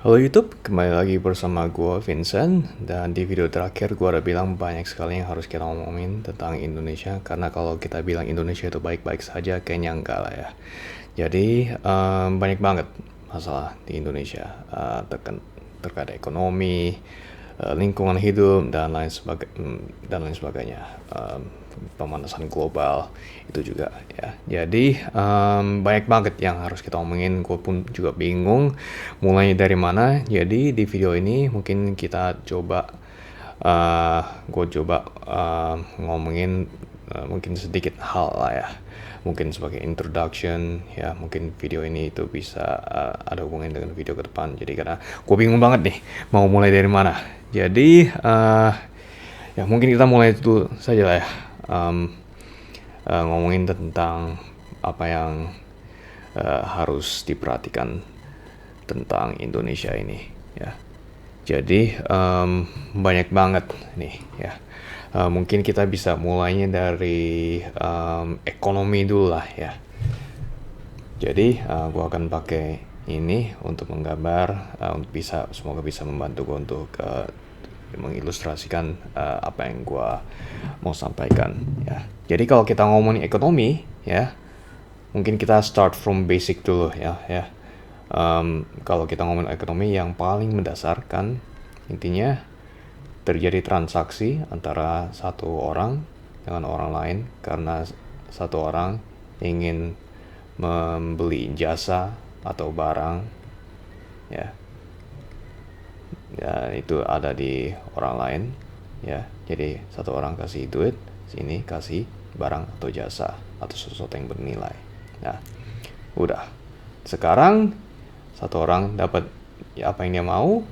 Halo YouTube, kembali lagi bersama gue Vincent. Dan di video terakhir gue udah bilang banyak sekali yang harus kita ngomongin tentang Indonesia. Karena kalau kita bilang Indonesia itu baik-baik saja, kayaknya enggak lah ya. Jadi banyak banget masalah di Indonesia, terkait ekonomi, lingkungan hidup dan lain sebagainya. Pemanasan global itu juga ya. Jadi banyak banget yang harus kita omongin. Gue pun juga bingung mulainya dari mana. Jadi di video ini mungkin kita coba gue coba ngomongin mungkin sedikit hal lah ya, mungkin sebagai introduction ya. Mungkin video ini itu bisa ada hubungan dengan video ke depan. Jadi karena gue bingung banget nih mau mulai dari mana. Jadi ya mungkin kita mulai dulu saja lah ya. Ngomongin tentang apa yang harus diperhatikan tentang Indonesia ini ya. Jadi banyak banget nih ya. Mungkin kita bisa mulainya dari ekonomi dulu lah ya. Jadi gue akan pakai ini untuk menggambar, semoga bisa membantu gue untuk mengilustrasikan apa yang gue mau sampaikan ya. Jadi kalau kita ngomongin ekonomi ya, mungkin kita start from basic dulu ya. Kalau kita ngomongin ekonomi yang paling mendasarkan, intinya terjadi transaksi antara satu orang dengan orang lain karena satu orang ingin membeli jasa atau barang ya. Ya, itu ada di orang lain ya. Jadi satu orang kasih duit, sini kasih barang atau jasa atau sesuatu yang bernilai. Nah, udah. Sekarang satu orang dapat apa yang dia mau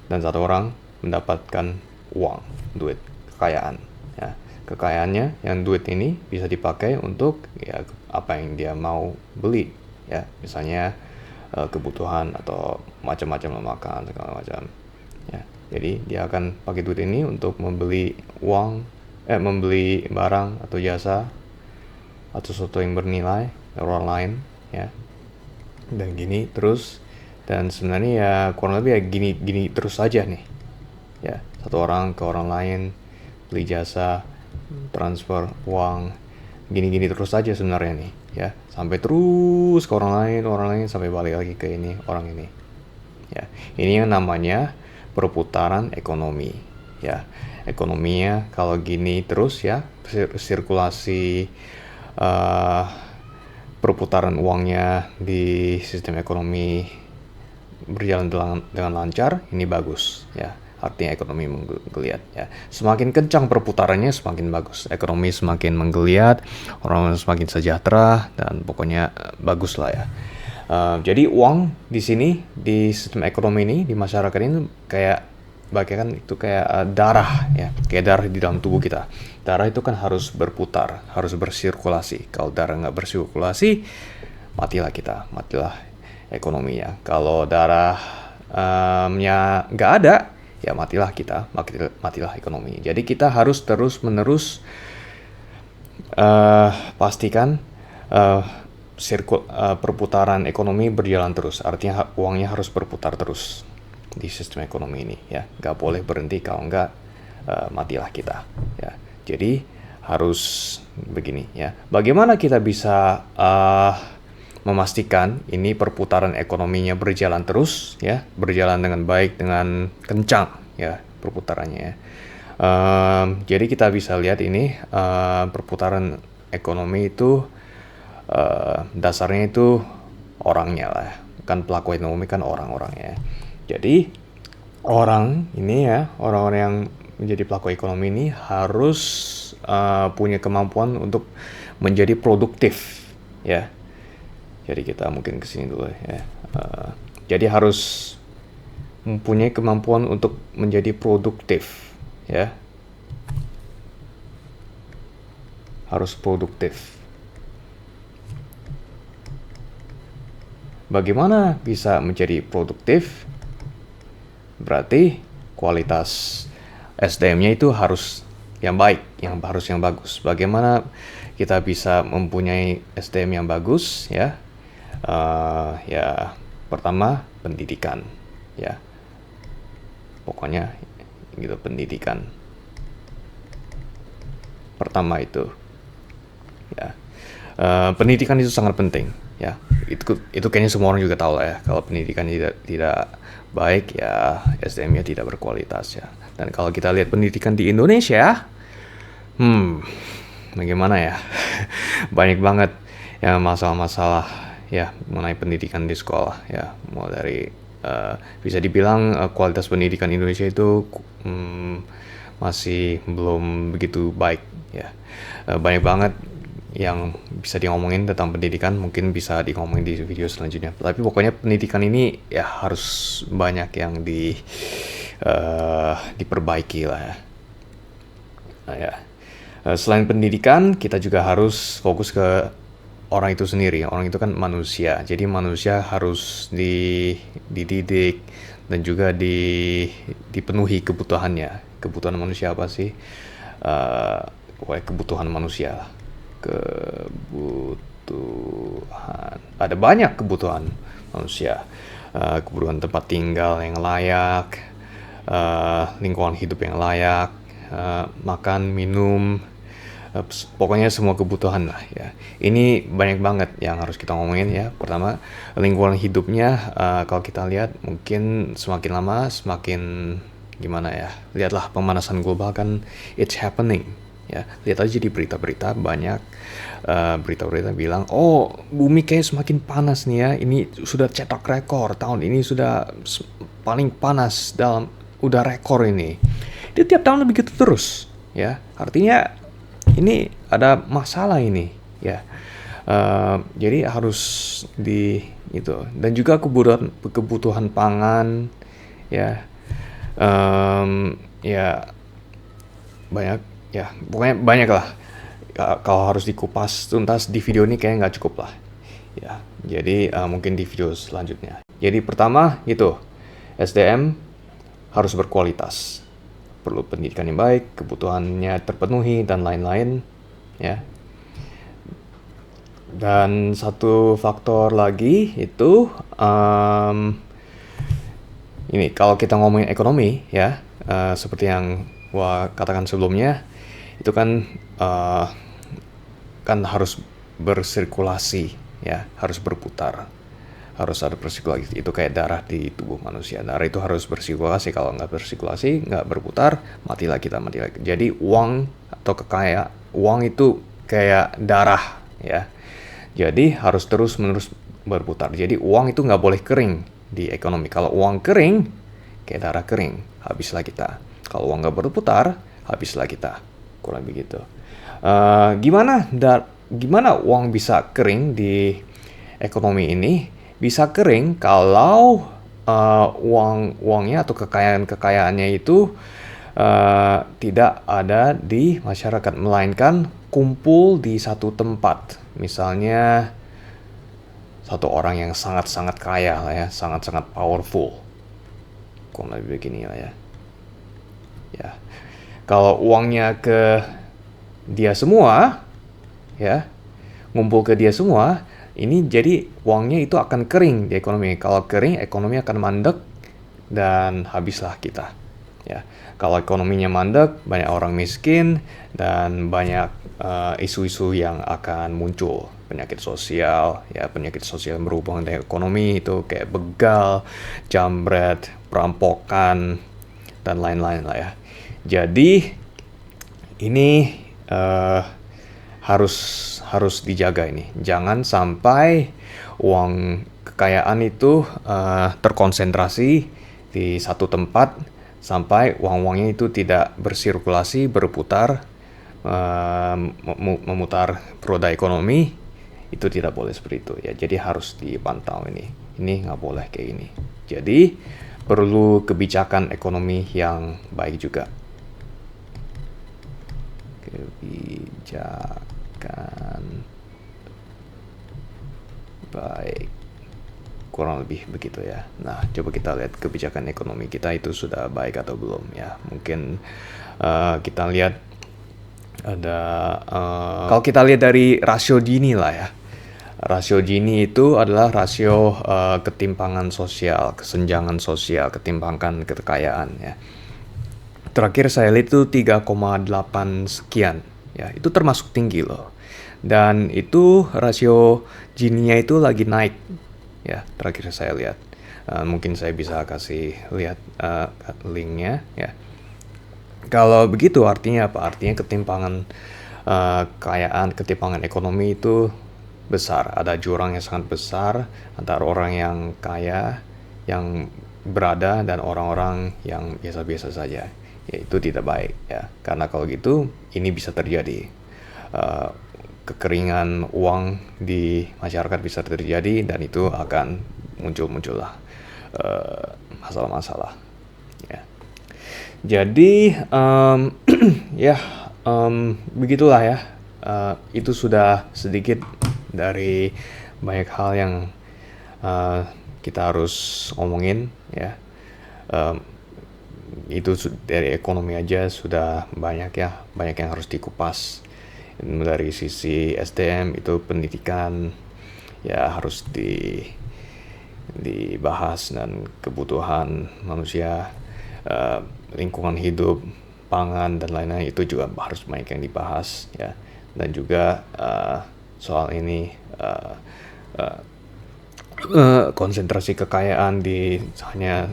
dan satu orang mendapatkan uang, duit, kekayaan ya. Kekayaannya yang duit ini bisa dipakai untuk ya apa yang dia mau beli ya. Misalnya kebutuhan atau macam-macam makan segala macam ya. Jadi dia akan pakai duit ini untuk membeli barang atau jasa atau sesuatu yang bernilai dari orang lain ya. Dan gini terus, dan sebenarnya ya kurang lebih ya gini terus saja nih ya. Satu orang ke orang lain, beli jasa, transfer uang, gini terus saja sebenarnya nih ya, sampai terus ke orang lain sampai balik lagi ke orang ini ya. Ini yang namanya perputaran ekonomi ya. Ekonominya kalau gini terus ya, sirkulasi perputaran uangnya di sistem ekonomi berjalan dengan lancar, ini bagus ya. Artinya ekonomi menggeliat ya. Semakin kencang perputarannya semakin bagus. Ekonomi semakin menggeliat, orang semakin sejahtera, dan pokoknya bagus lah ya. Jadi uang di sini, di sistem ekonomi ini, di masyarakat ini kayak bagaikan itu kayak darah ya. Kayak darah di dalam tubuh kita. Darah itu kan harus berputar, harus bersirkulasi. Kalau darah nggak bersirkulasi, matilah ekonominya. Kalau darahnya nggak ada, ya matilah ekonomi. Jadi kita harus terus-menerus pastikan perputaran ekonomi berjalan terus. Artinya uangnya harus berputar terus di sistem ekonomi ini ya. Nggak boleh berhenti, kalau nggak matilah kita ya. Jadi harus begini ya. Bagaimana kita bisa memastikan ini perputaran ekonominya berjalan terus ya, berjalan dengan baik, dengan kencang ya perputarannya ya. Jadi kita bisa lihat ini perputaran ekonomi itu dasarnya itu orangnya lah, kan pelaku ekonomi kan orang-orang ya. Jadi orang ini ya, orang-orang yang menjadi pelaku ekonomi ini harus punya kemampuan untuk menjadi produktif ya. Jadi kita mungkin kesini dulu ya. Jadi harus mempunyai kemampuan untuk menjadi produktif ya. Harus produktif. Bagaimana bisa menjadi produktif? Berarti kualitas SDM-nya itu harus yang baik, yang bagus. Bagaimana kita bisa mempunyai SDM yang bagus ya? Ya Pertama, pendidikan, ya. Pokoknya gitu, pendidikan. Pertama itu, ya. Pendidikan itu sangat penting, ya. Itu kayaknya semua orang juga tahu lah ya. Kalau pendidikan tidak baik, ya SDM-nya tidak berkualitas, ya. Dan kalau kita lihat pendidikan di Indonesia, bagaimana ya? Banyak banget ya masalah-masalah ya mengenai pendidikan di sekolah, ya. Mulai dari bisa dibilang kualitas pendidikan Indonesia itu masih belum begitu baik, ya. Banyak banget yang bisa diomongin tentang pendidikan, mungkin bisa diomongin di video selanjutnya. Tapi pokoknya pendidikan ini ya harus banyak yang diperbaiki lah ya. Nah, ya. Selain pendidikan, kita juga harus fokus ke orang itu sendiri. Orang itu kan manusia, jadi manusia harus dididik dan juga dipenuhi kebutuhannya. Kebutuhan manusia apa sih? Kebutuhan manusia lah. Kebutuhan, ada banyak kebutuhan manusia. Kebutuhan tempat tinggal yang layak, lingkungan hidup yang layak, makan, minum, pokoknya semua kebutuhan lah ya. Ini banyak banget yang harus kita ngomongin ya. Pertama, lingkungan hidupnya, kalau kita lihat mungkin semakin lama semakin gimana ya. Lihatlah pemanasan global kan, it's happening. Ya, lihat aja di berita-berita banyak berita-berita bilang, oh bumi kayak semakin panas nih ya, ini sudah cetak rekor, tahun ini sudah paling panas dalam, udah rekor ini. Dia tiap tahun begitu terus, ya. Artinya ini ada masalah ini, ya. Jadi harus itu, dan juga kebutuhan pangan, ya, ya banyak. Ya, pokoknya banyak lah. Kalau harus dikupas tuntas di video ini kayaknya nggak cukup lah. Ya, jadi mungkin di video selanjutnya. Jadi pertama itu, SDM harus berkualitas. Perlu pendidikan yang baik, kebutuhannya terpenuhi, dan lain-lain. Ya. Dan satu faktor lagi itu, ini kalau kita ngomongin ekonomi, ya, seperti yang gua katakan sebelumnya, itu kan harus bersirkulasi, ya, harus berputar, harus ada bersirkulasi. Itu kayak darah di tubuh manusia. Darah itu harus bersirkulasi. Kalau nggak bersirkulasi, nggak berputar, matilah kita, mati lagi. Jadi uang atau uang itu kayak darah, ya. Jadi harus terus-menerus berputar. Jadi uang itu nggak boleh kering di ekonomi. Kalau uang kering, kayak darah kering, habislah kita. Kalau uang nggak berputar, habislah kita. Kurang begitu. Gimana uang bisa kering di ekonomi ini? Bisa kering kalau uangnya atau kekayaannya itu tidak ada di masyarakat, melainkan kumpul di satu tempat. Misalnya satu orang yang sangat-sangat kaya lah ya, sangat-sangat powerful. Kurang lebih begini lah ya. Ya. Kalau uangnya ke dia semua, ya, ngumpul ke dia semua, ini jadi uangnya itu akan kering di ekonomi. Kalau kering, ekonomi akan mandek dan habislah kita. Ya, kalau ekonominya mandek, banyak orang miskin dan banyak isu-isu yang akan muncul. Penyakit sosial yang berhubungan dengan ekonomi itu kayak begal, jambret, perampokan, dan lain-lain lah ya. Jadi ini harus dijaga ini. Jangan sampai uang kekayaan itu terkonsentrasi di satu tempat sampai uang-uangnya itu tidak bersirkulasi, berputar, memutar roda ekonomi. Itu tidak boleh seperti itu ya. Jadi harus dipantau ini. Ini nggak boleh kayak ini. Jadi perlu kebijakan ekonomi yang baik juga. Kebijakan baik, kurang lebih begitu ya. Nah, coba kita lihat kebijakan ekonomi kita itu sudah baik atau belum ya. Mungkin kita lihat ada kalau kita lihat dari rasio Gini lah ya. Rasio Gini itu adalah rasio ketimpangan sosial, kesenjangan sosial, ketimpangan kekayaan ya. Terakhir saya lihat itu 3,8 sekian ya, itu termasuk tinggi loh. Dan itu rasio Gini-nya itu lagi naik ya, terakhir saya lihat. Mungkin saya bisa kasih lihat linknya ya. Kalau begitu artinya apa? Artinya ketimpangan kekayaan, ketimpangan ekonomi itu besar. Ada jurang yang sangat besar antara orang yang kaya, yang berada, dan orang-orang yang biasa-biasa saja. Ya, itu tidak baik ya. Karena kalau gitu ini bisa terjadi. Kekeringan uang di masyarakat bisa terjadi dan itu akan muncul-muncullah masalah-masalah ya. Jadi ya begitulah ya. Itu sudah sedikit dari banyak hal yang kita harus omongin ya. Itu dari ekonomi aja sudah banyak ya, banyak yang harus dikupas. Dari sisi SDM itu pendidikan ya harus dibahas, dan kebutuhan manusia, lingkungan hidup, pangan dan lain-lain itu juga harus banyak yang dibahas ya. Dan juga soal ini konsentrasi kekayaan di hanya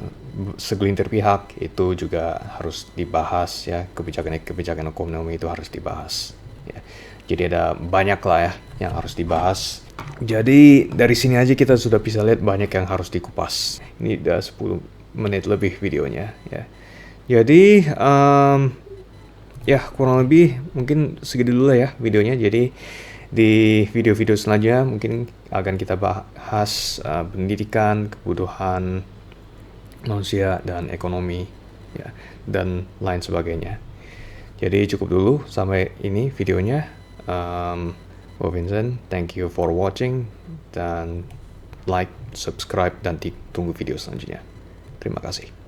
segelintir pihak itu juga harus dibahas ya. Kebijakan ekonomi itu harus dibahas ya. Jadi ada banyak lah ya yang harus dibahas. Jadi dari sini aja kita sudah bisa lihat banyak yang harus dikupas. Ini udah 10 menit lebih videonya ya. Jadi ya kurang lebih mungkin segitu dulu lah ya videonya. Jadi di video-video selanjutnya mungkin akan kita bahas pendidikan, kebutuhan manusia dan ekonomi ya, dan lain sebagainya. Jadi cukup dulu sampai ini videonya. Bob Vincent, thank you for watching, dan like, subscribe, dan tunggu video selanjutnya. Terima kasih.